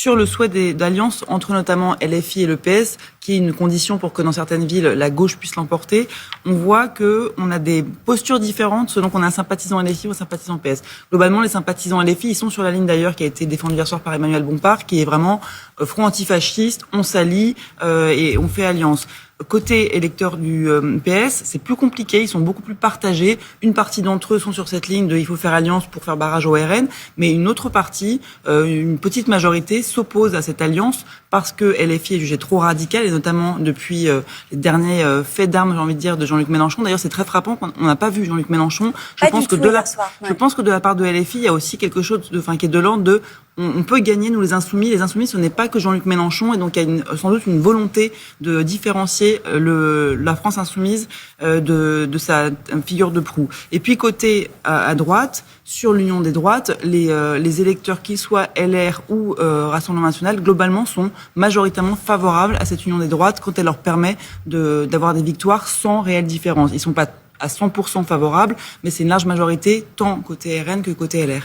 sur le souhait d'alliance entre notamment LFI et le PS, qui est une condition pour que dans certaines villes, la gauche puisse l'emporter. On voit qu'on a des postures différentes selon qu'on a un sympathisant LFI ou un sympathisant PS. Globalement, les sympathisants LFI, ils sont sur la ligne d'ailleurs qui a été défendue hier soir par Emmanuel Bompard, qui est vraiment front antifasciste, on s'allie et on fait alliance. Côté électeurs du PS, c'est plus compliqué, ils sont beaucoup plus partagés. Une partie d'entre eux sont sur cette ligne de il faut faire alliance pour faire barrage au RN, mais une autre partie, une petite majorité, s'oppose à cette alliance parce que LFI est jugée trop radicale, et notamment depuis les derniers faits d'armes, j'ai envie de dire, de Jean-Luc Mélenchon. D'ailleurs, c'est très frappant qu'on n'a pas vu Jean-Luc Mélenchon. Je pense que de la part de LFI, il y a aussi quelque chose qui est de l'ordre de on peut gagner, nous, les Insoumis. Les Insoumis, ce n'est pas que Jean-Luc Mélenchon. Et donc, il y a sans doute une volonté de différencier la France insoumise de sa figure de proue. Et puis, côté à droite, sur l'union des droites, les électeurs, qu'ils soient LR ou Rassemblement national, globalement, sont majoritairement favorables à cette union des droites quand elle leur permet d'avoir des victoires sans réelle différence. Ils ne sont pas à 100% favorables, mais c'est une large majorité, tant côté RN que côté LR.